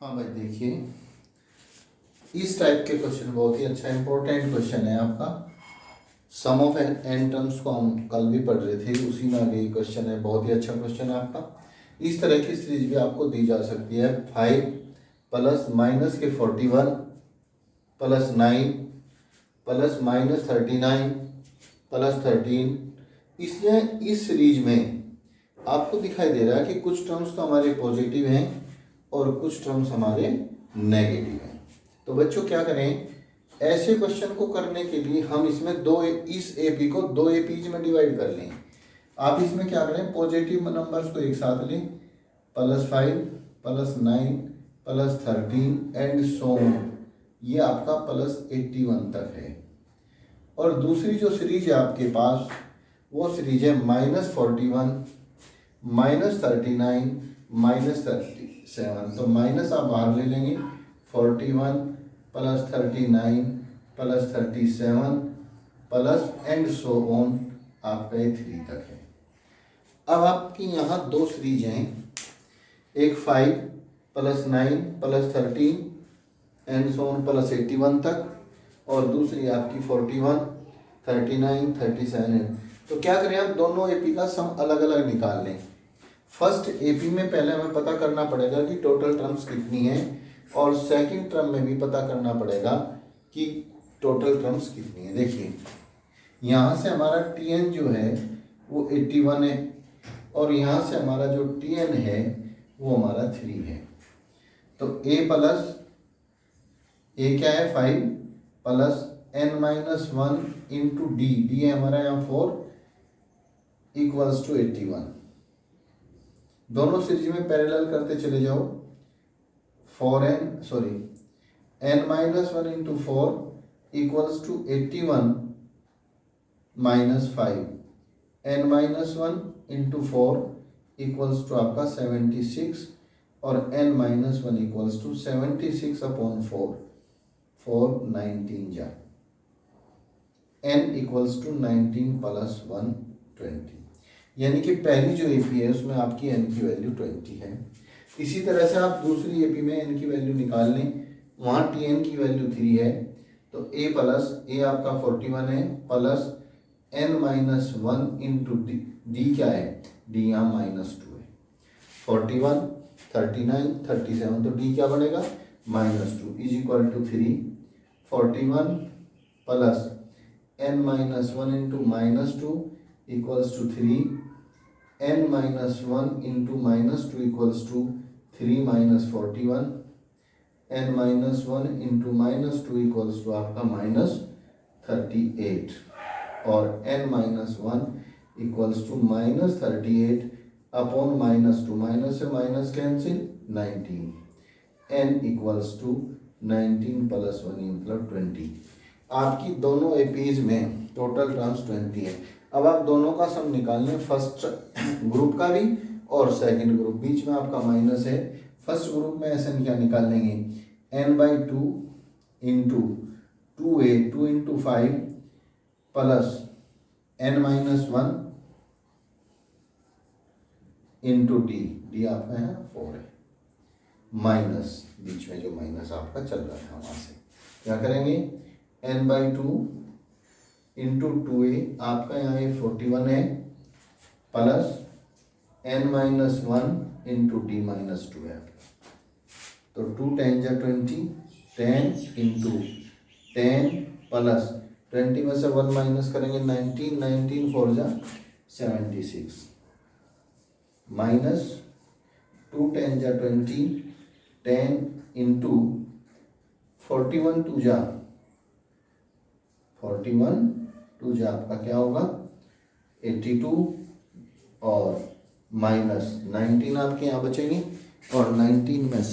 हाँ भाई देखिए, इस टाइप के क्वेश्चन बहुत ही अच्छा इंपॉर्टेंट क्वेश्चन है आपका। सम ऑफ एन टर्म्स को हम कल भी पढ़ रहे थे, उसी में आगे क्वेश्चन है। बहुत ही अच्छा क्वेश्चन है आपका। इस तरह की सीरीज भी आपको दी जा सकती है। 5 प्लस माइनस के 41 प्लस 9 प्लस माइनस 39 प्लस 13। इसलिए इस सीरीज में आपको दिखाई दे रहा है कि कुछ टर्म्स तो हमारे पॉजिटिव हैं और कुछ टर्म्स हमारे नेगेटिव हैं। तो बच्चों क्या करें, ऐसे क्वेश्चन को करने के लिए हम इसमें इस एपी को दो एपीज में डिवाइड कर लें। आप इसमें क्या करें, पॉजिटिव नंबर्स को एक साथ लें, +5 +9 +13 एंड सो ऑन। ये आपका +81 तक है। और दूसरी जो सीरीज है आपके पास, वो सीरीज है -41 -39 -37। तो माइनस आप बाहर ले लेंगे, 41 +39 +37 प्लस एंड सो ऑन आपका ये 3 तक है। अब आपकी यहाँ दो सीरीज हैं, एक 5 +9 +13 एंड सो ऑन +81 तक, और दूसरी आपकी 41 39 37 है। तो क्या करें, आप दोनों एपी का सम अलग अलग निकाल लें। फर्स्ट एपी में पहले हमें पता करना पड़ेगा कि टोटल टर्म्स कितनी है, और सेकंड टर्म में भी पता करना पड़ेगा कि टोटल टर्म्स कितनी है। देखिए यहाँ से हमारा टीएन जो है वो 81 है, और यहाँ से हमारा जो टीएन है वो हमारा 3 है। तो ए क्या है, 5 प्लस n-1 इंटू डी है हमारा यहाँ 4 इक्वल्स टू 81। दोनों सीरीज में पैरेलल करते चले जाओ। n-1 into 4 equals to 81 -5। n-1 into 4 equals to आपका 76, और n-1 इक्वल्स टू 76 अपॉन 4 19 जा, n इक्वल्स टू 19 + 1 20। यानी कि पहली जो एपी है उसमें आपकी n की वैल्यू 20 है। इसी तरह से आप दूसरी एपी में n की वैल्यू निकाल लें, वहाँ tn की वैल्यू 3 है। तो a आपका 41 है, प्लस n-1 इंटू डी क्या है, d यहाँ -2 है। 41 39 37, तो d क्या बनेगा, -2 is equal to 3। 41 plus n-1 into -2 equals to 3, n-1 into -2 equals to 3 - 41, n-1 into -2 equals to आपका -38, और n-1 equals to -38 upon -2, minus से minus cancel 19, n equals to 19 + 1 = 20। आपकी दोनों एपीज में टोटल टर्म्स 20 है। अब आप दोनों का सम निकाल लें, फर्स्ट ग्रुप का भी और सेकंड ग्रुप, बीच में आपका माइनस है। फर्स्ट ग्रुप में ऐसे क्या निकाल लेंगे, n/2 into 2a 2 into 5 plus n-1 into D आपका यहाँ 4 है, माइनस बीच में जो माइनस आपका चल रहा था वहाँ से क्या करेंगे, n/2 इंटू 2a आपका यहाँ 41 है, प्लस n-1 इंटू d -2 है। तो 2 10 जा 20, 10 इंटू 10 प्लस 20 में से 1 माइनस करेंगे 19, 19 4 जा 76, माइनस 2 10 जा 20, 10 इंटू 41 2 जा 41 2 जा आपका क्या होगा 82, और माइनस 19 आपके यहाँ बचेंगे, और 19 में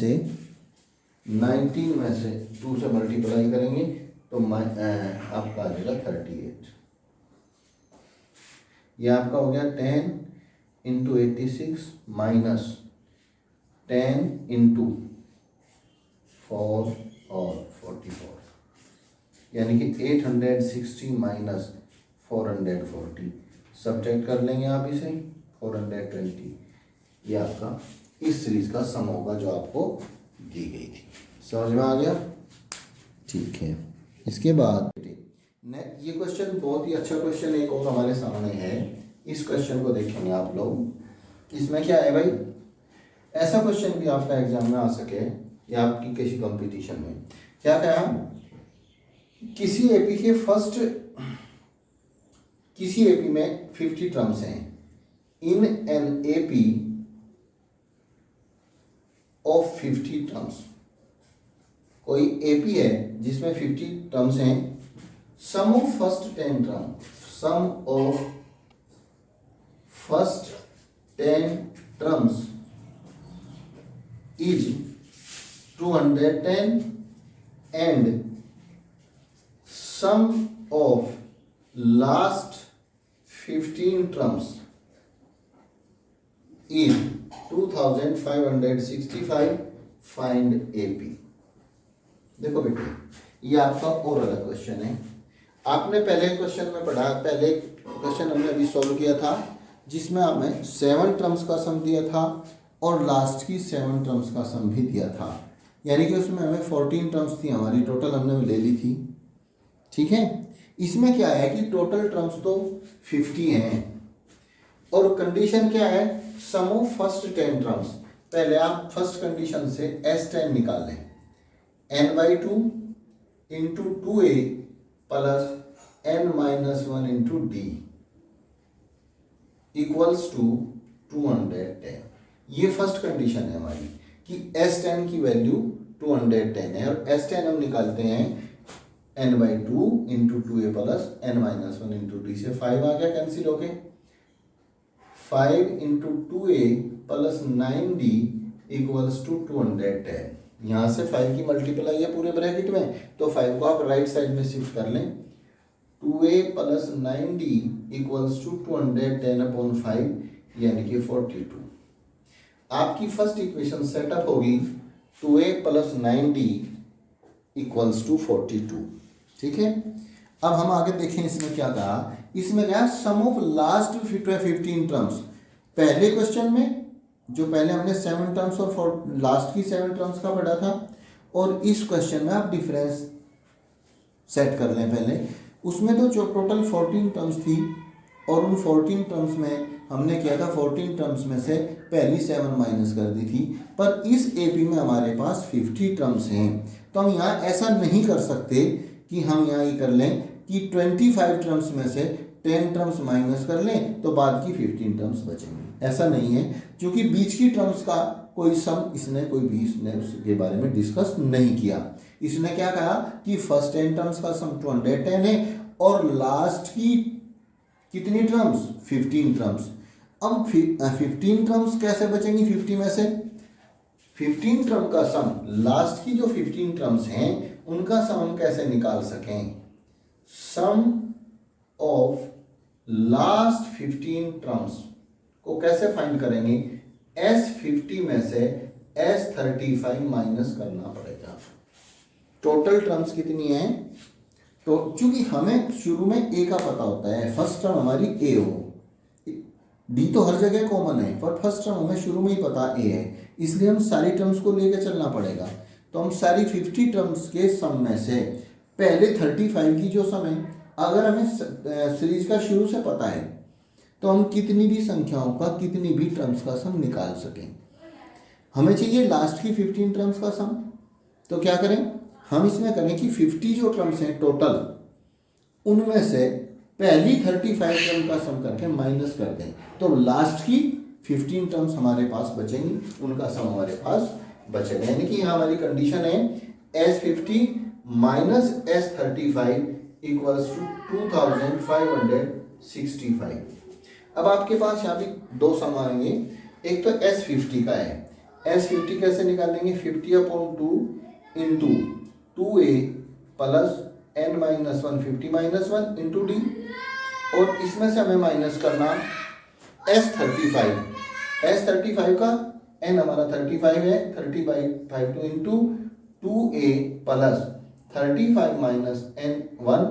से 2 से मल्टीप्लाई करेंगे तो आपका आ जाएगा 38। ये आपका हो गया 10 इंटू 86 माइनस 10 इंटू 4 और 44, यानी कि 860 माइनस 440। सब्ट्रैक्ट कर लेंगे आप इसे, 420। ये आपका इस सीरीज का सम होगा जो आपको दी गई थी। समझ में आ गया? ठीक है। इसके बाद ये क्वेश्चन बहुत ही अच्छा क्वेश्चन एक और हमारे सामने है। इस क्वेश्चन को देखेंगे आप लोग। इसमें क्या है भाई, ऐसा क्वेश्चन भी आपका एग्जाम में आ सके या आपकी किसी कंपटीशन में। क्या कहा, किसी एपी के किसी एपी में 50 टर्म्स हैं। In an AP of 50 terms, कोई एपी है जिसमें 50 टर्म्स हैं। Sum of first 10 term, sum of first 10 terms is 210 and sum of last 15 terms is 2565. Find AP. देखो बेटे, ये आपका और अलग क्वेश्चन है। आपने पहले क्वेश्चन में पढ़ा, पहले क्वेश्चन हमने अभी सॉल्व किया था जिसमें हमें 7 टर्म्स का सम दिया था और लास्ट की 7 टर्म्स का सम भी दिया था। यानी कि उसमें हमें 14 टर्म्स थी हमारी, टोटल हमने ले ली थी। ठीक है। इसमें क्या है कि टोटल टर्म्स तो 50 हैं और कंडीशन क्या है, सम ऑफ फर्स्ट 10 टर्म्स। पहले आप फर्स्ट कंडीशन से S10 निकाल लें, n/2 into 2a plus n-1 into d equals to 210। ये फर्स्ट कंडीशन है हमारी कि S10 की वैल्यू 210 है और S10 हम निकालते हैं n/2 into 2a plus n-1 into d से 5 आ गया, कैंसिल हो गए। 5 into 2a plus 9d equals to 210। यहाँ से 5 की मल्टीप्लाई है पूरे ब्रैकेट में, तो 5 को आप राइट साइड में शिफ्ट कर लें। 2a plus 9d equals to 210/5 यानी कि 42। आपकी फर्स्ट इक्वेशन सेटअप होगी 2a plus 9d equals to 42। ठीक है। अब हम आगे देखें इसमें क्या कहा। इसमें क्या, सम ऑफ लास्ट 15 टर्म्स। पहले क्वेश्चन में जो पहले हमने 7 टर्म्स और लास्ट की 7 टर्म्स का पढ़ा था, और इस क्वेश्चन में आप डिफरेंस सेट कर लें पहले। उसमें तो जो टोटल 14 टर्म्स थी और उन 14 टर्म्स में हमने किया था 14 टर्म्स में से पहली 7 माइनस कर दी थी। पर इस एपी में हमारे पास 50 टर्म्स हैं, तो हम यहाँ ऐसा नहीं कर सकते कि हम यहाँ ये कर लें कि 25 टर्म्स में से 10 टर्म्स माइनस कर लें तो बाद की 15 टर्म्स बचेंगे। ऐसा नहीं है, क्योंकि बीच की टर्म्स का कोई सम इसने उसके बारे में डिस्कस नहीं किया। इसने क्या कहा कि फर्स्ट 10 टर्म्स का सम 210 है और लास्ट की कितनी टर्म्स, 15 टर्म्स। अब 15 टर्म्स कैसे बचेंगी 50 में से? 15 टर्म का सम, लास्ट की जो 15 टर्म्स हैं उनका सम हम कैसे निकाल सकें? सम ऑफ लास्ट 15 टर्म्स को कैसे फाइंड करेंगे? S50 में से S35 माइनस करना पड़ेगा। टोटल टर्म्स कितनी है? तो चूंकि हमें शुरू में A का पता होता है, फर्स्ट टर्म हमारी A हो, D तो हर जगह कॉमन है, पर फर्स्ट टर्म हमें शुरू में ही पता A है, इसलिए हम सारी टर्म्स को लेकर चलना पड़ेगा। तो हम सारी 50 टर्म्स के सम में से पहले 35 की जो सम है, अगर हमें सीरीज का शुरू से पता है तो हम कितनी भी संख्याओं का, कितनी भी टर्म्स का सम निकाल सकें। हमें चाहिए लास्ट की 15 टर्म्स का सम, तो क्या करें हम इसमें करें कि 50 जो टर्म्स हैं टोटल, उनमें से पहली 35 टर्म का सम करके माइनस कर दें, तो लास्ट की 15 टर्म्स हमारे पास बचेंगी, उनका सम हमारे पास बचेगा। यानी कि यहाँ हमारी कंडीशन है S50 minus S35 equals to 2565। अब आपके पास यहाँ भी दो सम आएंगे, एक तो S50 का है। S50 कैसे निकालेंगे? 50/2 into 2a plus n-1 50-1 into d, और इसमें से हमें माइनस करना S35। S35 का n हमारा 35 है, 30/2 into 2a plus 35 minus n-1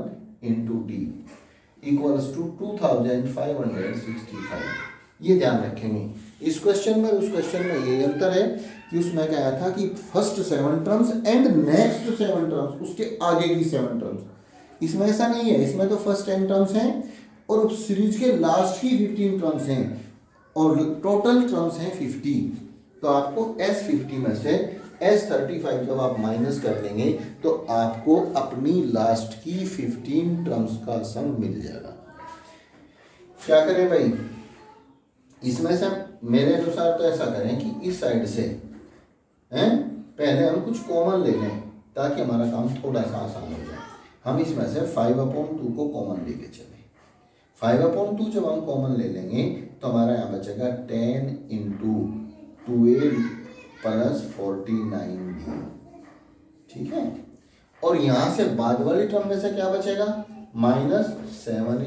into d equals to 2565। ये ध्यान रखेंगे। इस क्वेश्चन में उस क्वेश्चन में ये अंतर है कि कि उसमें क्या आया था कि first 7 terms and next 7 terms, उसके आगे की 7 टर्म्स। इसमें ऐसा नहीं है, इसमें तो फर्स्ट 10 टर्म्स हैं और सीरीज के लास्ट की 15 टर्म्स हैं और टोटल टर्म्स हैं 50। तो आपको S50 में से S35 जब आप माइनस कर लेंगे तो आपको अपनी लास्ट की 15 टर्म्स का सम मिल जाएगा। क्या करें भाई, इसमें से मेरे अनुसार तो ऐसा करें कि इस साइड से हैं पहले हम कुछ कॉमन ले लें ताकि हमारा काम थोड़ा सा आसान हो जाए। हम इसमें से 5/2 को कॉमन लेके चलें। 5/2 जब हम कॉमन ले लेंगे तो हमारा यहाँ बचेगा 10 × 2a + 49b, ठीक है। और यहाँ से बाद वाली टर्म में से क्या बचेगा, -7 ×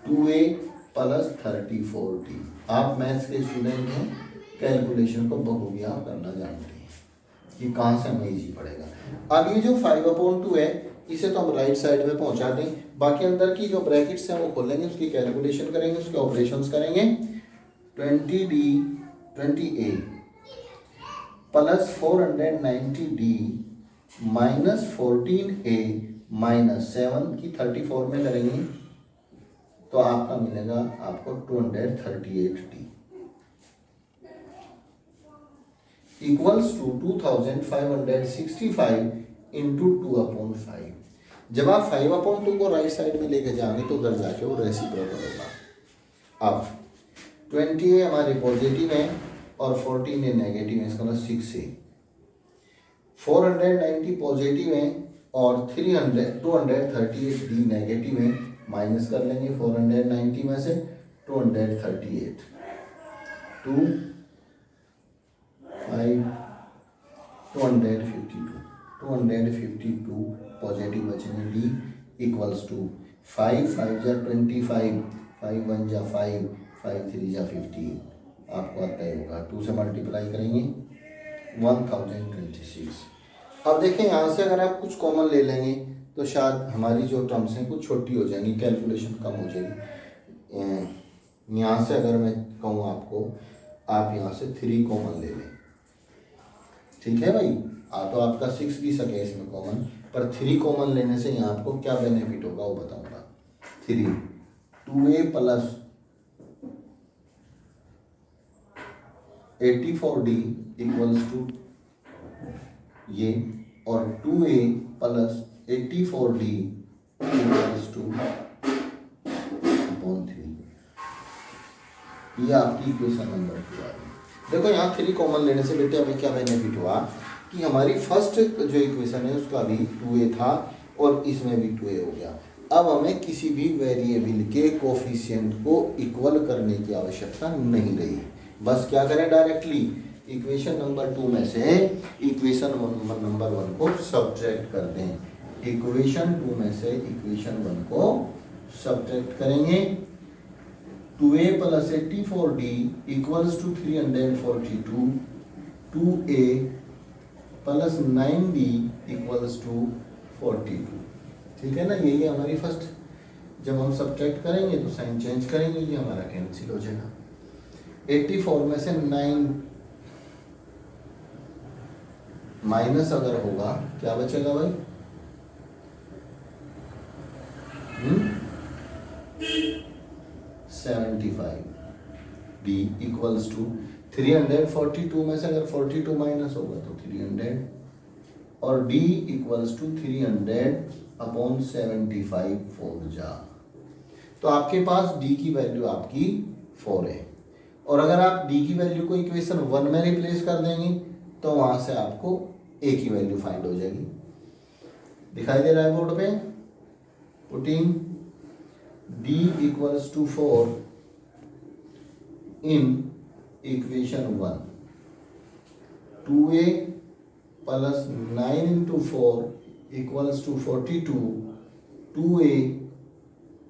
2a + 34d। आप मैथ्स के स्टूडेंट हैं, कैलकुलेशन को बखूबी आप करना जानते हैं कि कहाँ से हमें ईजी पड़ेगा। अब ये जो 5/2 है इसे तो हम राइट साइड में पहुंचा दें, बाकी अंदर की जो ब्रैकेट्स हैं वो खोलेंगे, उसकी कैलकुलेशन करेंगे, उसके ऑपरेशंस करेंगे। 20d 20a + 490d -14a -7 की 34 में करेंगे तो आपका मिलेगा आपको 238d इक्वल्स टू 2565 × 2/5। जब आप 5/2 को राइट साइड में लेके जाएंगे तो उधर जाके वो रेसिप्रोकल होगा। अब 20a हमारे पॉजिटिव है और 14a नेगेटिव है, इसका मतलब 6a। 490 पॉजिटिव है और 238d नेगेटिव है, माइनस कर लेंगे 490 में से 238 2 5 252 पॉजिटिव बचेंगे d इक्वल्स टू 5 5 जा 25 5 1 जा 5 5 3 जा 15, आपको आता ही होगा। 2 से मल्टीप्लाई करेंगे 1026। अब देखें यहाँ से अगर आप कुछ कॉमन ले लेंगे तो शायद हमारी जो टर्म्स हैं कुछ छोटी हो जाएंगी, कैलकुलेशन कम हो जाएगी। यहाँ से अगर मैं कहूँ आपको, आप यहाँ से 3 कॉमन ले लें, ठीक है भाई। तो आपका 6 भी सके इसमें कॉमन, पर 3 कॉमन लेने से यहाँ आपको क्या बेनिफिट होगा वो बताऊँगा। 3 2a + 84d इक्वल्स टू ये, और 2a + 84d इक्वल्स टू 3। ये आपकी इक्वेशन नंबर 2 आ गई। देखो यहाँ 3 कॉमन लेने से बेटे हमें क्या बेनिफिट हुआ कि हमारी फर्स्ट जो इक्वेशन है उसका भी 2a था और इसमें भी 2a हो गया। अब हमें किसी भी वेरिएबल के कोफिशिएंट को इक्वल करने की आवश्यकता नहीं रही। बस क्या करें, डायरेक्टली इक्वेशन नंबर 2 में से इक्वेशन नंबर 1 को सब्ट्रैक्ट कर दें। इक्वेशन 2 में से इक्वेशन 1 को सब्ट्रैक्ट करेंगे। 2a + 84d equals to 342, 2a + 9d equals to 42, ठीक है ना। यही है हमारी फर्स्ट। जब हम सब्ट्रैक्ट करेंगे तो साइन चेंज करेंगे, ये हमारा कैंसिल हो जाएगा। 84 में से 9 माइनस अगर होगा क्या बचेगा भाई, 75d इक्वल्स टू 342 में से अगर 42 माइनस होगा तो 300 और d इक्वल्स टू 300/75 4 जा। तो आपके पास d की वैल्यू आपकी 4 है, और अगर आप d की वैल्यू को इक्वेशन 1 में रिप्लेस कर देंगे तो वहां से आपको a की वैल्यू फाइंड हो जाएगी। दिखाई दे रहा है बोर्ड पे, putting d equals to 4 in equation 1, 2a + 9 × 4 equals to 42, 2a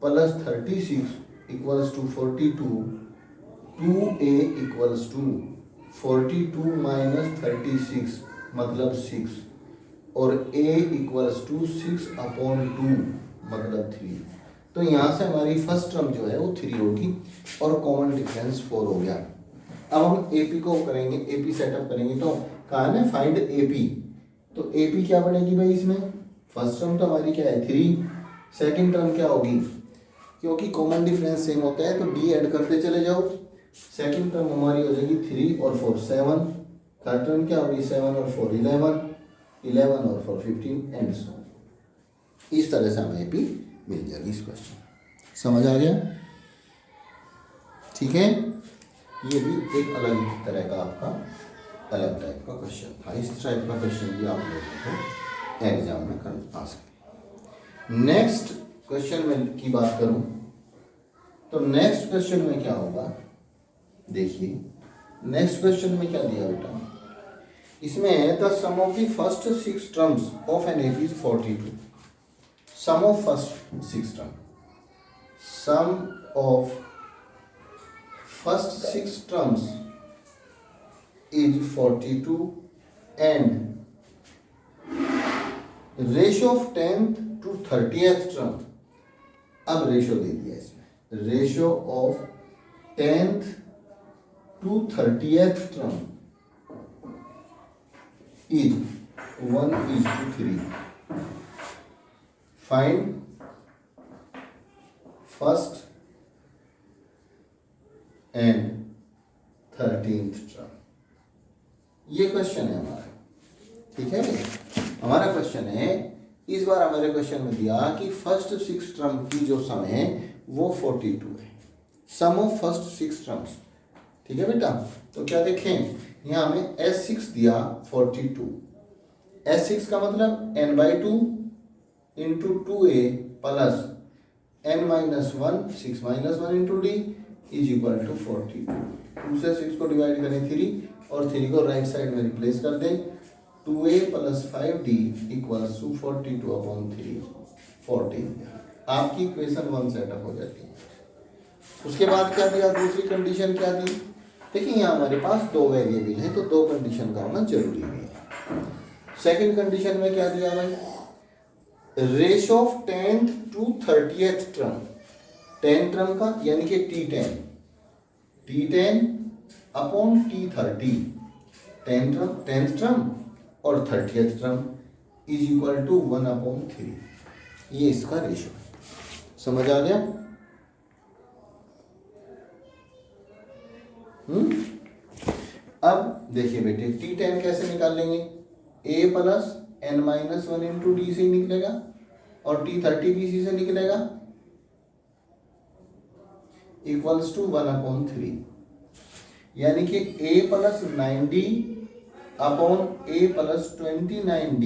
+ 36 equals to 42, 2a equals to 42 - 36 मतलब 6, और a इक्वल्स टू 6/2 मतलब 3। तो यहाँ से हमारी फर्स्ट टर्म जो है वो 3 होगी और कॉमन डिफरेंस 4 हो गया। अब हम एपी को करेंगे, एपी सेटअप करेंगे। तो कहा ना फाइंड एपी, तो एपी क्या बनेगी भाई इसमें? फर्स्ट टर्म तो हमारी क्या है 3, सेकंड टर्म क्या होगी, क्योंकि कॉमन डिफरेंस सेम होता है तो डी ऐड करते चले जाओ। सेकंड टर्म हमारी हो जाएगी 3 और 4 7, थर्ड टर्म क्या होगी 7 और 4 11, 11 और 4 15 एंड सो। इस तरह से हमें एपी मिल जाएगी इस क्वेश्चन। समझ आ गया? ठीक है, ये भी एक अलग तरह का आपका अलग टाइप का क्वेश्चन था। इस टाइप का क्वेश्चन भी आप लोगों को एग्जाम में कर आ सकते। नेक्स्ट क्वेश्चन में की बात करूं तो नेक्स्ट क्वेश्चन में क्या होगा, देखिए नेक्स्ट क्वेश्चन में क्या दिया बेटा, इसमें है the sum of the first 6 terms of an AP is 42। Sum of first 6 term, sum of first 6 terms is 42 and ratio of 10th to 30th term। अब रेशियो दे दिया इसमें, ratio of 10th to 30th term is 1:3। find first and 13th term. ये question है हमारा, ठीक है भाई। हमारा क्वेश्चन है, इस बार हमारे क्वेश्चन में दिया कि फर्स्ट 6 टर्म की जो सम है वो 42 है। सम ऑफ फर्स्ट 6 टर्म्स, ठीक है बेटा। तो क्या देखें, यहाँ हमें S6 दिया 42। S6 का मतलब n/2 into 2a plus n-1 6 - 1 into d is equal to 42। 2 से 6 को डिवाइड करें 3 और 3 को राइट साइड में रिप्लेस कर दें। 2a plus 5d equals to 42/3 14। आपकी इक्वेशन 1 सेटअप हो जाती है। उसके बाद क्या दिया, दूसरी कंडीशन क्या दी, देखिए यहाँ हमारे पास 2 वेरिएबल हैं तो 2 कंडीशन का होना जरूरी है। सेकंड कंडीशन में क्या दिया भाई, ratio of 10th to 30th term. 10 term का यानी कि T10 upon T30, 10th term और 30th term is equal to 1/3। ये इसका रेशियो है। समझ आ गया? अब देखिए बेटे T10 कैसे निकाल लेंगे, a plus n-1 into D से निकलेगा और T30 भी इसी से निकलेगा इक्वल्स टू 1/3। यानी कि a plus 9d upon a plus 29d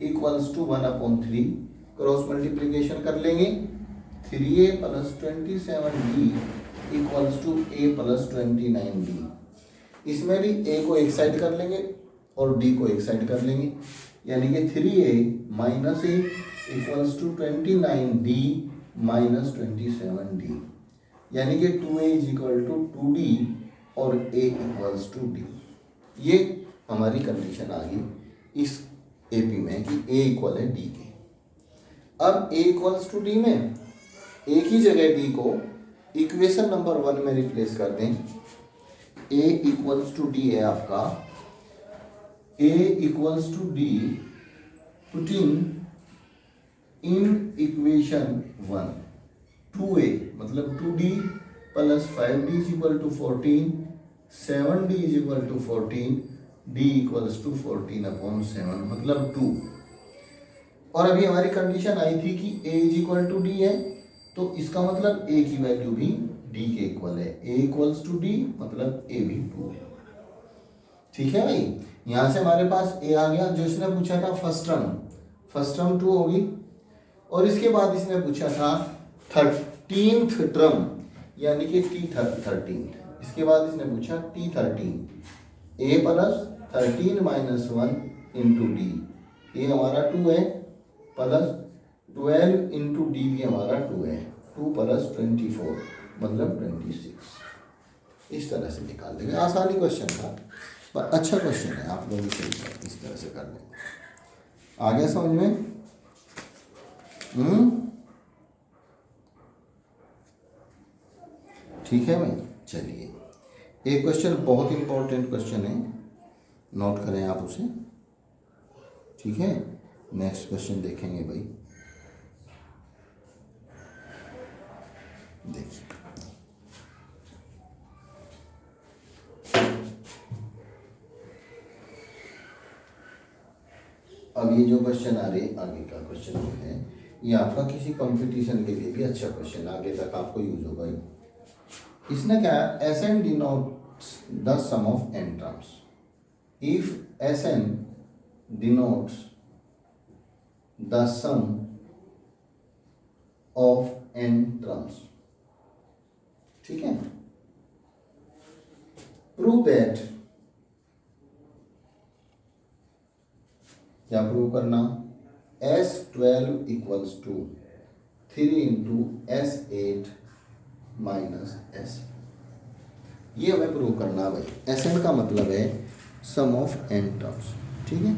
equals to 1/3। Cross multiplication कर लेंगे, 3a plus 27d equals to a plus 29d। इसमें भी a को एक साइड कर लेंगे और d को एक साइड कर लेंगे, यानी कि 3a minus a equals to 29d minus 27d, यानी कि 2a is equal to 2d और a इक्वल्स टू d। ये हमारी कंडीशन आ गई इस एपी में कि a इक्वल है d के। अब a इक्वल्स टू d में a की जगह d को इक्वेशन नंबर 1 में रिप्लेस कर दें। a इक्वल्स टू d है आपका, a equals to d putting in equation 1 2a मतलब 2d plus 5d is equal to 14, 7d is equal to 14, d equals to 14/7 मतलब 2। और अभी हमारी कंडीशन आई थी कि a is equal to d है, तो इसका मतलब a की वैल्यू भी d के इक्वल है। a इक्वल्स टू d मतलब a भी 2 है। ठीक है भाई, यहाँ से हमारे पास a आ गया। जो इसने पूछा था फर्स्ट टर्म 2 होगी, और इसके बाद इसने पूछा था 13th टर्म यानी कि T13। इसके बाद इसने पूछा T13, a plus 13 minus 1 into D, ये हमारा 2 है, प्लस 12 इंटू डी भी हमारा 2 है, 2 प्लस 24 मतलब 26। इस तरह से निकाल देंगे। आसानी क्वेश्चन था पर अच्छा क्वेश्चन है, आप लोग इस तरह से कर लेंगे। आ गया समझ में? ठीक है भाई, चलिए एक क्वेश्चन बहुत इंपॉर्टेंट क्वेश्चन है, नोट करें आप उसे, ठीक है। नेक्स्ट क्वेश्चन देखेंगे भाई, देखिए अब ये जो क्वेश्चन आ रहे आगे का क्वेश्चन जो है ये आपका किसी कंपटीशन के लिए भी अच्छा क्वेश्चन आगे तक आपको यूज होगा ही। इसने क्या है, S N denotes the sum of N terms. If S N denotes the sum of N terms, ठीक है, प्रूव दैट, क्या प्रूव करना, S12 equals to 3 into S8 minus S। ये हमें प्रूव करना भाई। Sn का मतलब है सम ऑफ n टर्म्स, ठीक है।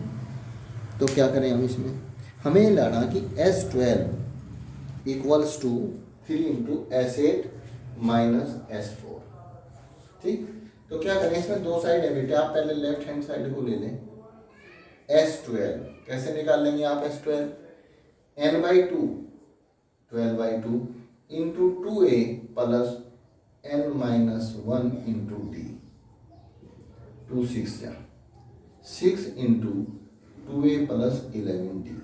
तो क्या करें हम इसमें, हमें लाना कि S12 equals to 3 into S8 minus S4, ठीक। तो क्या करें, इसमें दो साइड है बेटे, आप पहले लेफ्ट हैंड साइड को ले लें। S12 कैसे निकाल लेंगे आप, S12 n/2 12/2 into 2a plus n-1 into d, 2 6 जा 6 इंटू 2a प्लस 11d,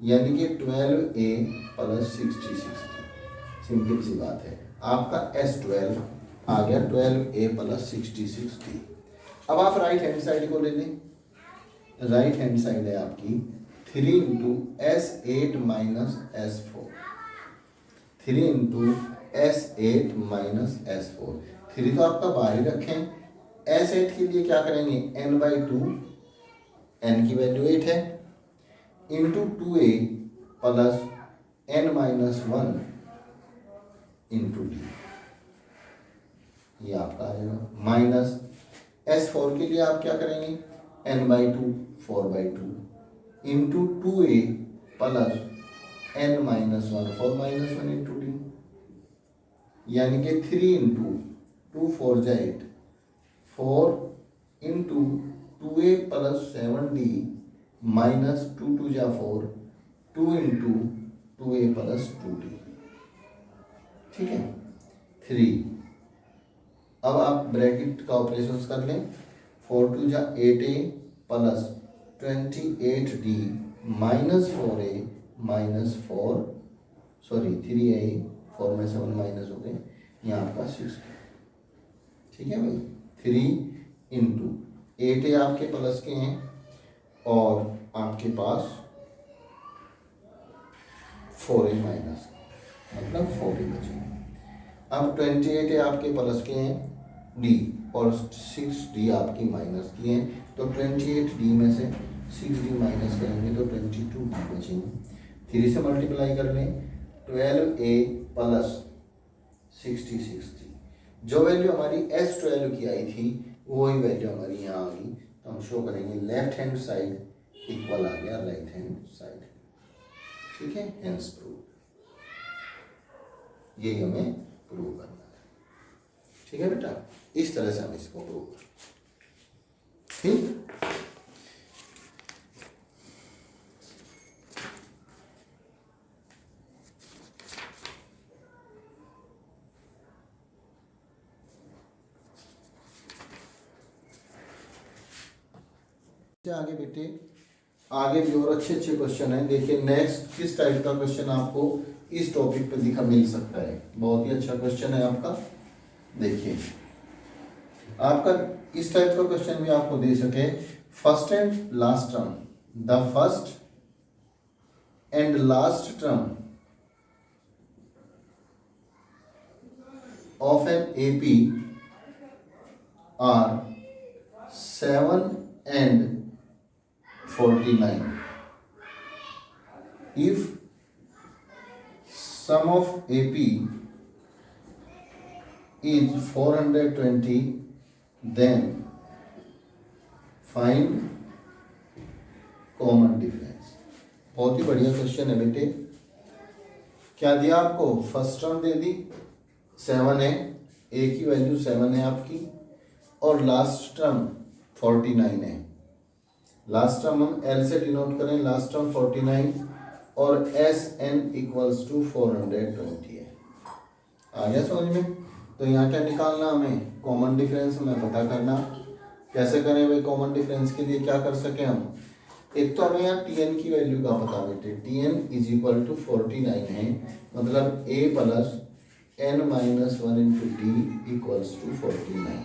यानी कि 12a प्लस 66d। सिंपल सी बात है, आपका S12 आ गया 12a प्लस 66d। अब आप राइट हैंड साइड को ले लें। राइट हैंड साइड है आपकी 3 into S8 minus S4, 3 into S8 minus S4। 3 तो आपका बाहर ही रखें। S8 के लिए क्या करेंगे, n/2, n की वैल्यू 8 है, into 2a plus n-1 into d, ये आपका आ जाएगा। माइनस S4 के लिए आप क्या करेंगे, n/2 4/2 into 2a plus n-1 4-1 into d, यानी कि 3 इंटू 2 4 जा 8, 4 into 2a plus 7d minus 2 2 जा 4, 2 इंटू 2a प्लस 2d, ठीक है। 3, अब आप ब्रैकेट का ऑपरेशन कर लें। 4 2 जा 8a plus 28d minus 4a minus 4, sorry 3a, 4 में 7 माइनस हो गए, यहाँ आपका 6, ठीक है भाई। 3 इंटू 8a आपके प्लस के हैं और आपके पास 4a माइनस, मतलब 4a बचे। अब 28a आपके प्लस के हैं d और 6d आपकी माइनस की हैं, तो 28d में से 6d माइनस करेंगे तो 22d बचेंगे। 3 से मल्टीप्लाई कर लें, 12a प्लस 66d, जो वैल्यू हमारी S12 की आई थी वही वैल्यू हमारी यहाँ आ गई, तो हम शो करेंगे लेफ्ट हैंड साइड इक्वल आ गया राइट हैंड साइड, ठीक है। हेंस प्रूव, यही हमें प्रूव करना है, ठीक है बेटा। इस तरह से हम इसको प्रूव करें, ठीक। आगे बेटे, आगे भी और अच्छे अच्छे क्वेश्चन हैं। देखिए नेक्स्ट किस टाइप का क्वेश्चन आपको इस टॉपिक पे दिखा मिल सकता है, बहुत ही अच्छा क्वेश्चन है आपका। देखिए आपका इस टाइप का क्वेश्चन भी आपको दे सके, first and last term, the first and last term of an AP are 7 and 49 if sum of AP is 420 then find common difference। बहुत ही बढ़िया क्वेश्चन है बेटे। क्या दिया आपको, फर्स्ट टर्म दे दी 7 है, ए की वैल्यू 7 है आपकी, और लास्ट टर्म 49 है। लास्ट टर्म हम L से डिनोट करें, लास्ट टर्म 49 और SN इक्वल्स टू 420 है। आ गया समझ में? तो यहाँ क्या निकालना हमें? कॉमन डिफरेंस हमें पता करना। कैसे करें भाई? कॉमन डिफरेंस के लिए क्या कर सके हम? एक तो हमें यहाँ Tn की वैल्यू का पता बेटे, Tn इज इक्वल टू 49 है, मतलब A plus n minus 1 into D equals to 49।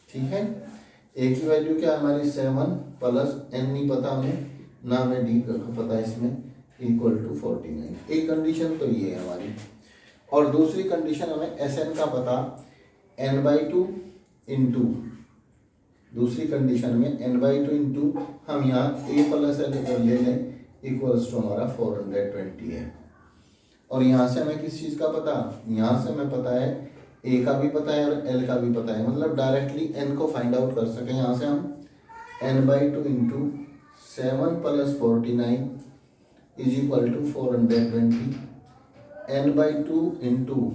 ठीक है, A की वैल्यू क्या है हमारी 7 प्लस n नहीं पता हमें, ना हमें डी का पता है इसमें, इक्वल टू 49। एक कंडीशन तो ये है हमारी। और दूसरी कंडीशन हमें Sn का पता n/2 इंटू, दूसरी कंडीशन में n/2 इंटू हम यहाँ a प्लस एल ले लें इक्वल्स टू हमारा 420 है। और यहाँ से हमें किस चीज़ का पता? यहाँ से हमें पता है a का भी पता है और l का भी पता है, मतलब डायरेक्टली n को फाइंड आउट कर सकें। यहाँ से हम n/2 into 7 plus 49 is equal to 420, n/2 into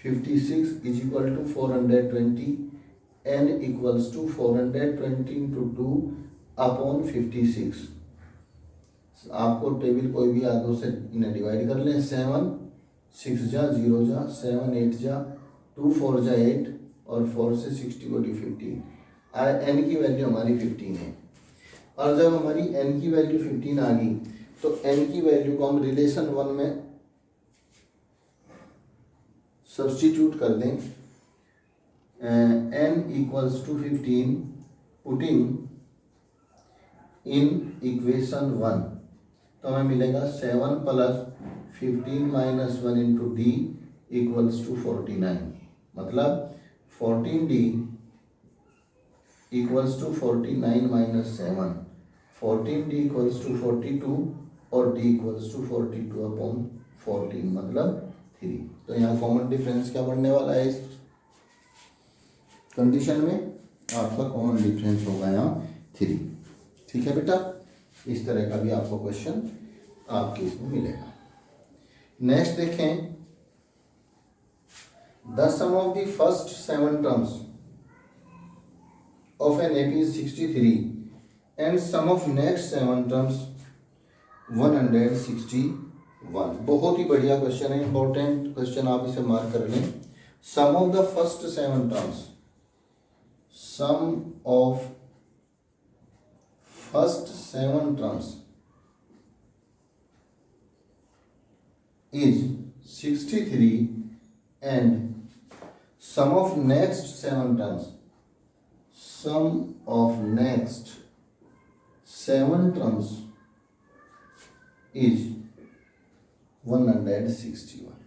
56 is equal to 420, n equals to 420 into 2 upon 56। आपको टेबल कोई भी याद हो से इन्हें डिवाइड कर लें। 7 6 जा 0 जा, 7 8 जा, 2 4 जा 8 और 4 से 60 बटी 15। n की वैल्यू हमारी 15 है। और जब हमारी n की वैल्यू 15 आ गई तो n की वैल्यू को हम रिलेशन 1 में सब्स्टिट्यूट कर दें। n equals to 15 putting in equation 1, तो हमें मिलेगा 7 plus 15 minus 1 into D equals to 49, मतलब 14d equals to 49 minus 7, 14d equals to 42 और d इक्वल्स टू 42 अपॉन 14 मतलब 3। तो यहाँ कॉमन डिफरेंस क्या बनने वाला है? इस कंडीशन में आपका कॉमन डिफरेंस होगा यहाँ 3। ठीक है बेटा, इस तरह का भी आपको क्वेश्चन आपके इसमें मिलेगा। नेक्स्ट देखें, the sum of the first 7 terms of an AP is 63 and sum of next 7 terms 161। बहुत ही बढ़िया क्वेश्चन है, इंपॉर्टेंट क्वेश्चन, आप इसे मार्क कर लें। Sum of the first 7 terms, sum of first 7 terms is 63 and sum of next 7 terms, sum of next 7 terms is 161.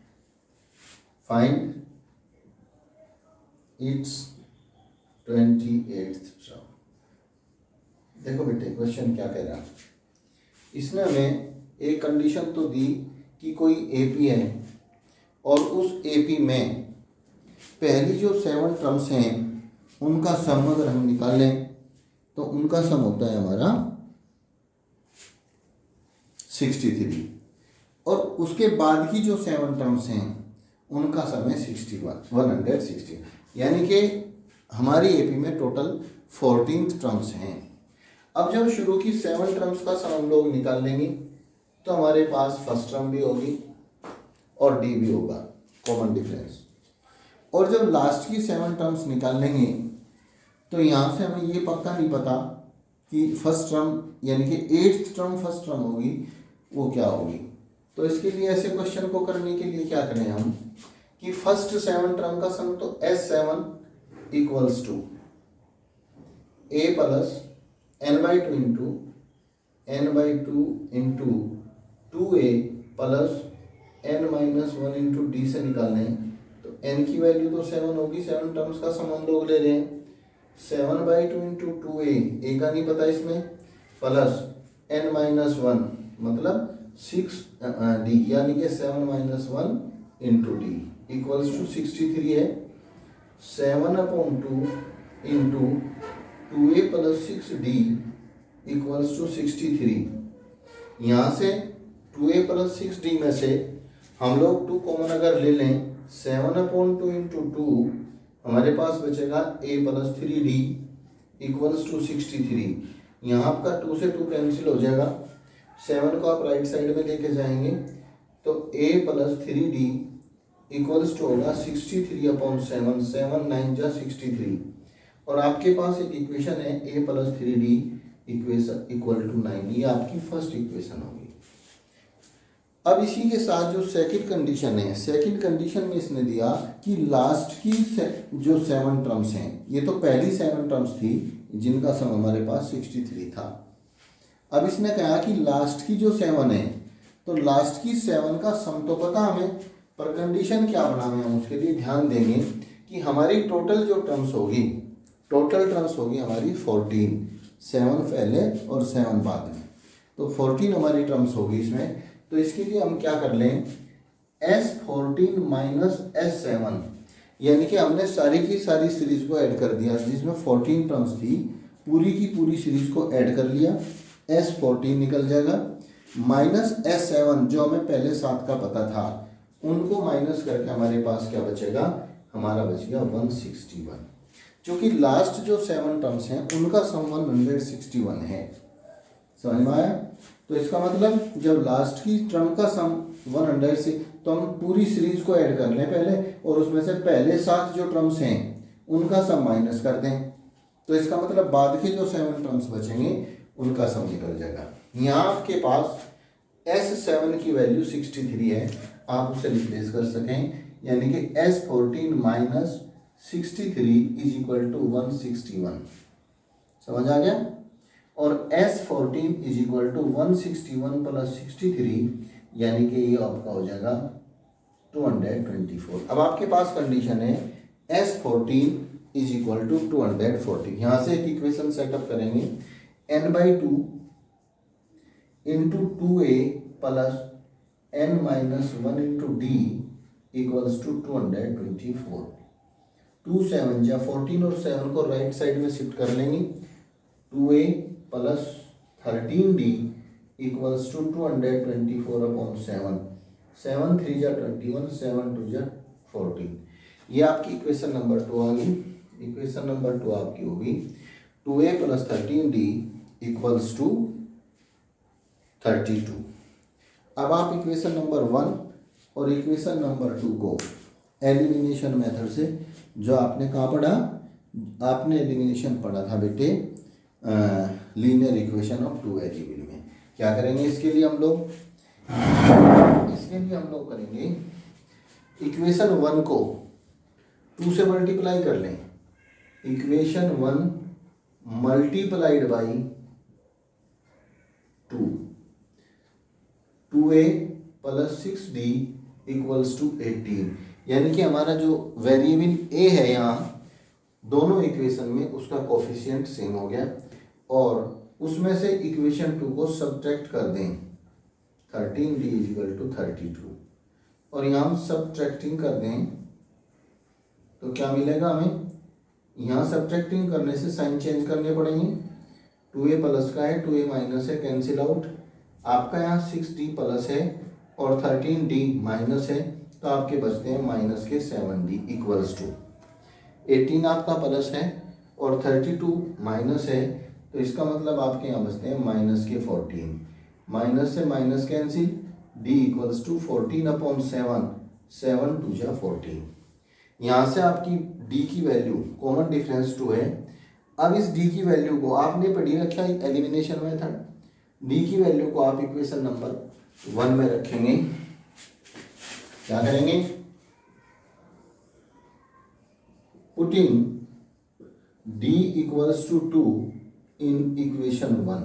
Find its 28th term। देखो बेटे question क्या कह रहा है, इसने हमें एक कंडीशन तो दी कि कोई AP है और उस AP में पहली जो 7 टर्म्स हैं उनका सम अगर हम निकालें तो उनका सम होता है हमारा 63 और उसके बाद की जो 7 टर्म्स हैं उनका सम है 160, यानी कि हमारी AP में टोटल 14 टर्म्स हैं। अब जब शुरू की 7 टर्म्स का सम हम लोग निकाल लेंगे तो हमारे पास फर्स्ट टर्म भी होगी और डी भी होगा, कॉमन डिफरेंस। और जब लास्ट की 7 टर्म्स निकाल लेंगे तो यहाँ से हमें ये पक्का नहीं पता कि फर्स्ट टर्म यानी कि 8th टर्म फर्स्ट टर्म होगी वो क्या होगी। तो इसके लिए ऐसे क्वेश्चन को करने के लिए क्या करें हम कि फर्स्ट 7 टर्म का सम तो S7 equals to A plus n/2 into 2a plus n minus 1 into D से निकालने तो n की वैल्यू तो 7 होगी, 7 टर्म्स का सम हम लोग ले रहे हैं। 7/2 इंटू 2a का नहीं पता इसमें, प्लस n माइनस 1 मतलब 6d यानी कि 7 minus 1 into D equals to 63 है। 7/2 into 2a plus 6d equals to 63। यहाँ से 2a प्लस 6d में से हम लोग 2 कॉमन अगर ले लें 7/2 इंटू 2 हमारे पास बचेगा a plus 3d equals to 63। यहाँ आपका 2 से 2 कैंसिल हो जाएगा, 7 को आप राइट साइड में लेके जाएंगे तो a plus 3d equals to होगा 63/7, 7 9 जा 63। और आपके पास एक इक्वेशन है a plus 3d equation equal to 9, ये आपकी फर्स्ट इक्वेशन होगी। अब इसी के साथ जो सेकंड कंडीशन है, सेकंड कंडीशन में इसने दिया कि लास्ट की जो 7 टर्म्स हैं, ये तो पहली 7 टर्म्स थी जिनका सम हमारे पास 63 था। अब इसने कहा कि लास्ट की जो 7 है, तो लास्ट की 7 का सम तो पता हमें, पर कंडीशन क्या बनावे हम उसके लिए ध्यान देंगे कि हमारी टोटल जो टर्म्स होगी, टोटल टर्म्स होगी हमारी 14, 7 पहले और 7 बाद में, तो 14 हमारी टर्म्स होगी इसमें। तो इसके लिए हम क्या कर लें, S14 माइनस S7, यानी कि हमने सारी की सारी सीरीज को ऐड कर दिया, जिसमें 14 टर्म्स थी पूरी की पूरी सीरीज को ऐड कर लिया, S14 निकल जाएगा माइनस S7 जो हमें पहले 7 का पता था, उनको माइनस करके हमारे पास क्या बचेगा, हमारा बच गया 161, क्योंकि लास्ट जो 7 टर्म्स हैं उनका सम 161 है। समझ में आया? तो इसका मतलब जब लास्ट की टर्म का सम 100 से, तो हम पूरी सीरीज को ऐड कर लें पहले, और उसमें से पहले 7 जो टर्म्स हैं उनका सम माइनस कर दें, तो इसका मतलब बाद के जो 7 टर्म्स बचेंगे उनका सम निकल जाएगा। यहाँ आपके पास S7 की वैल्यू 63 है, आप उसे रिप्लेस कर सकें, यानी कि S14 minus 63 is equal to 161। समझ आ गया? और S14 is equal to 161 plus 63, यानी कि ये आपका हो जाएगा 224। अब आपके पास कंडीशन है S14 इज इक्वल टू 240। यहाँ से एक इक्वेशन सेटअप करेंगे, n/2 into 2a plus n-1 into d equals to 224। 2 7 जा 14 और 7 को राइट साइड में शिफ्ट कर लेंगे, 2a plus 13d equals to 224/7, 7 3 जा 21, 7 2 जा 14। ये आपकी इक्वेशन नंबर 2 आ गई। इक्वेशन नंबर 2 आपकी होगी 2a plus 13d equals to 32। अब आप इक्वेशन नंबर 1 और इक्वेशन नंबर 2 को एलिमिनेशन मेथड से, जो आपने कहाँ पढ़ा, आपने एलिमिनेशन पढ़ा था बेटे लीनियर इक्वेशन ऑफ 2 वेरिएबल में। क्या करेंगे इसके लिए हम लोग, करेंगे इक्वेशन 1 को 2 से मल्टीप्लाई कर लें, equation 1 multiplied by 2, 2a plus 6d equals to 18, यानी कि हमारा जो वेरिएबल a है यहाँ दोनों इक्वेशन में उसका कोफिशिएंट सेम हो गया, और उसमें से इक्वेशन 2 को सब्ट्रैक्ट कर दें, 13d इक्वल टू 32, और यहाँ हम सब्ट्रैक्टिंग कर दें तो क्या मिलेगा हमें, यहाँ सब्ट्रैक्टिंग करने से साइन चेंज करने पड़ेंगे, 2a प्लस का है 2a माइनस है, कैंसिल आउट, आपका यहाँ 6d प्लस है और 13d माइनस है, तो आपके बचते हैं माइनस के 7d इक्वल्स टू 18 आपका प्लस है और 32 माइनस है, तो इसका मतलब आपके यहाँ बचते हैं माइनस के 14, माइनस से minus cancel, d equals to 14/7, 7 2 जा 14। यहाँ से आपकी d की वैल्यू कॉमन डिफरेंस 2 है। अब इस d की वैल्यू को आपने पढ़ी रखा है एलिमिनेशन मेथड, d की वैल्यू को आप इक्वेशन नंबर 1 में रखेंगे। क्या करेंगे, putting d equals to 2 in equation 1,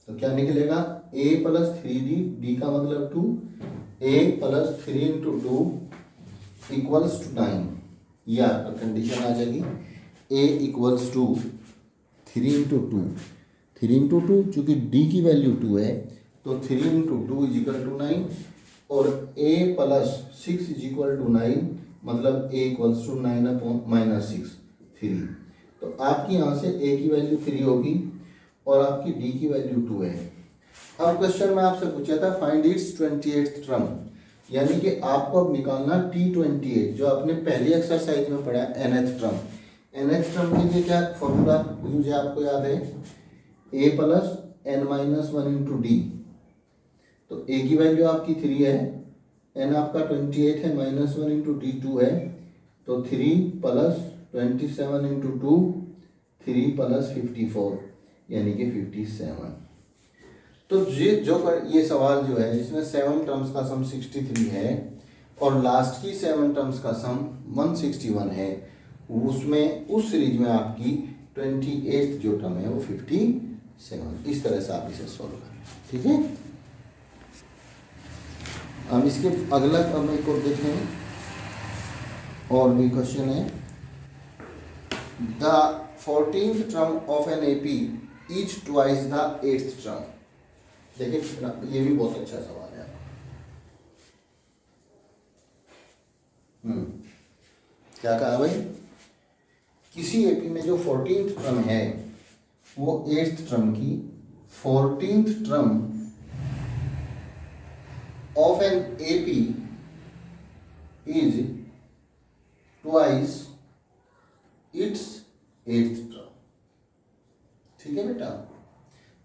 तो क्या निकलेगा, a प्लस 3d, d का मतलब 2, a plus 3 into 2 equals to 9, ये आपका कंडीशन आ जाएगी। a equals to 3 into 2, 3 into 2, चूँकि d की वैल्यू 2 है तो 3 इंटू 2 इज इक्वल टू 9, और a plus 6 is equal to 9, मतलब a इक्वल्स टू 9/-6 3, तो आपकी यहाँ से a की वैल्यू 3 होगी और आपकी d की वैल्यू 2 है। अब क्वेश्चन में आपसे पूछा था फाइंड इट्स 28th टर्म, यानी कि आपको अब निकालना T28 जो आपने पहली एक्सरसाइज में पढ़ा nth टर्म। nth टर्म के लिए क्या फॉर्मूला मुझे आपको याद है, a plus n minus one into D. तो a की वैल्यू आपकी 3 है, n आपका 28 है, माइनस वन इंटू डी 2 है, तो 3 प्लस 27 इंटू 2, 3 प्लस 54 यानी कि 57। तो ये सवाल जो है इसमें 7 टर्म्स का सम 63 है और लास्ट की 7 टर्म्स का सम 161 है, उसमें उस सीरीज में आपकी 28 जो टर्म है वो 57। इस तरह से आप इसे सॉल्व करें, ठीक है। हम इसके अगला टर्म एक और देखें, और भी क्वेश्चन है, the 14th term of an AP is twice the 8th term. देखिए ये भी बहुत अच्छा सवाल है। क्या कहा भाई, किसी एपी में जो 14th टर्म है वो 8th टर्म की 14th term of an AP is twice its 8th term. ठीक है बेटा।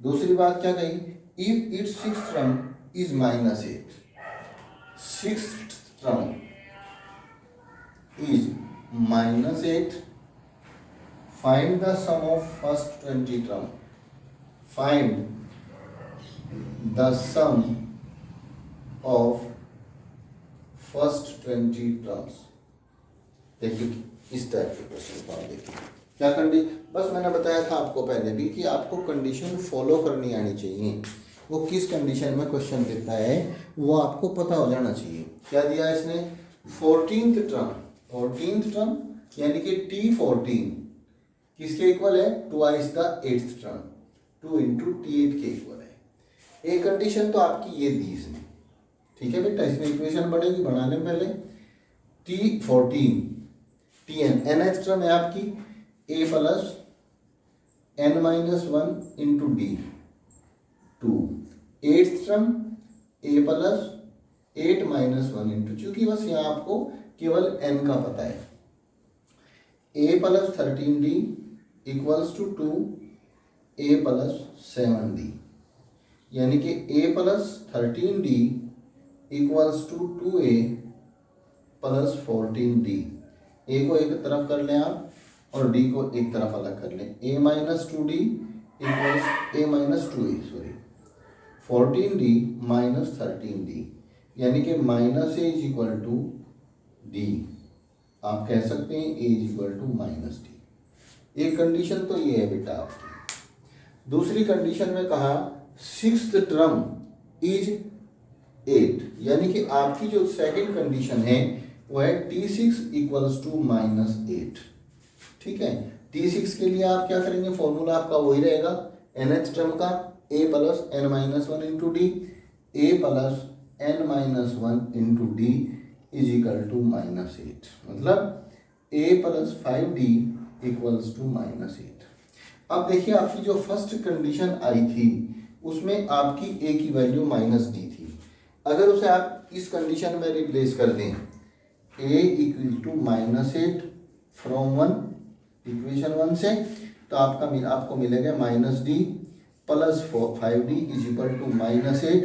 दूसरी बात क्या कही, if its 6th term is -8, 6th term is -8, find the sum of first 20 term, find the sum of first 20 terms। देखिए इस टाइप के क्वेश्चन को आप देखिए क्या कंडीशन, बस मैंने बताया था आपको पहले भी कि आपको कंडीशन फॉलो करनी आनी चाहिए। वो किस कंडीशन में क्वेश्चन देता है वो आपको पता हो जाना चाहिए। क्या दिया है इसने, 14th टर्म, 14th टर्म यानी कि T14 किसके इक्वल है, twice the 8th term, 2 into T8 के इक्वल है। एक कंडीशन तो आपकी ये दी इसने, ठीक है बेटा। इसमें इक्वेशन बढ़ेगी, बढ़ाने पहले T14 Tn, nth टर्म है आपकी a plus n minus one into D 2, 8th term a plus 8 minus one into, चूंकि बस यहाँ आपको केवल n का पता है, a plus 13d equals to 2a plus 7d, यानी कि a plus 13d equals to 2a plus 14d। a को एक तरफ कर लें आप और d को एक तरफ अलग कर लें, a minus 2d equals a minus 2a, sorry 14d minus 13d, यानी कि minus a is equal to d। आप कह सकते हैं a is equal to minus d। एक कंडीशन तो ये है बेटा आपकी। दूसरी कंडीशन में कहा 6th टर्म इज 8, यानी कि आपकी जो सेकंड कंडीशन है वो है T6 इक्वल्स टू माइनस 8। ठीक है, T6 के लिए आप क्या करेंगे, फॉर्मूला आपका वही रहेगा nth टर्म का a plus n minus one into D, a plus n minus one into D is equal to minus 8, मतलब a plus 5d equals to minus 8। अब देखिए आपकी जो फर्स्ट कंडीशन आई थी उसमें आपकी a की वैल्यू माइनस डी थी। अगर उसे आप इस कंडीशन में रिप्लेस कर दें a equal to minus 8 from 1, equation 1 से, तो आपको मिलेगा minus D plus 5d is equal to minus 8,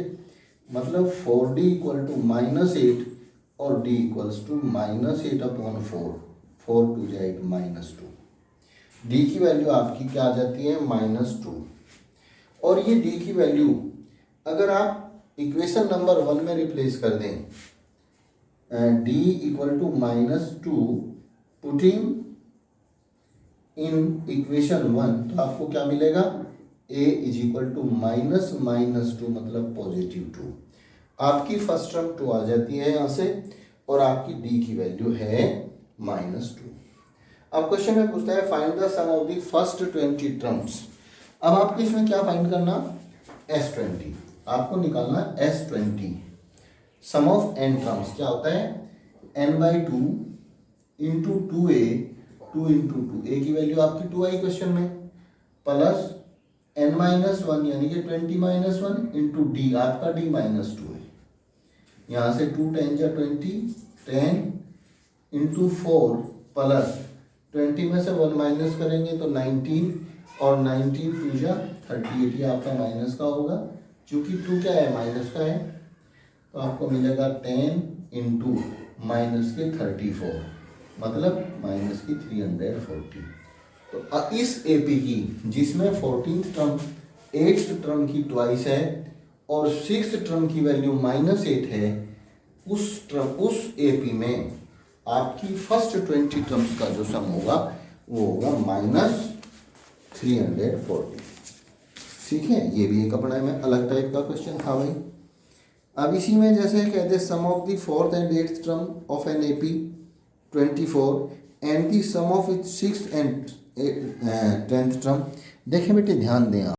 मतलब 4d इक्वल टू माइनस 8 और d equals to minus 8 upon 4, 4 टू जाएगा माइनस 2। d की वैल्यू आपकी क्या आ जाती है, माइनस 2। और ये d की वैल्यू अगर आप इक्वेशन नंबर 1 में रिप्लेस कर दें, d equal to minus 2 putting in equation 1, तो आपको क्या मिलेगा, a is equal to minus minus 2 मतलब पॉजिटिव 2। आपकी फर्स्ट टर्म 2 आ जाती है यहाँ से और आपकी d की वैल्यू है माइनस 2। अब क्वेश्चन में पूछता है find the sum of the first 20 terms. अब आपको इसमें क्या फाइंड करना, S20, आपको निकालना S20। Some of n terms क्या होता है, n/2 into 2a, 2 into 2, a की वैल्यू आपकी 2 आई क्वेश्चन में, प्लस n-1 यानी कि 20 - 1 इंटू d, आपका d -2 है। यहाँ से 2 10 जा 20, 10 इंटू 4 प्लस 20 में से 1 माइनस करेंगे तो 19 और 19 2 जा 38, ये आपका माइनस का होगा। चूँकि 2 क्या है, माइनस का है, तो आपको मिलेगा 10 इंटू माइनस के 34, मतलब माइनस की 340। तो इस एपी की जिसमें 14th टर्म 8th टर्म की ट्वाइस है और 6th टर्म की वैल्यू -8 है, उस एपी में आपकी फर्स्ट 20 टर्म्स का जो सम होगा वो होगा -340। ठीक है, ये भी एक अपना में अलग टाइप का क्वेश्चन था भाई। अब इसी में जैसे कहते हैं sum of the 4th and 8th term of an AP 24 and the sum of it 6th and 10th term. देखें बेटे, ध्यान दें आप,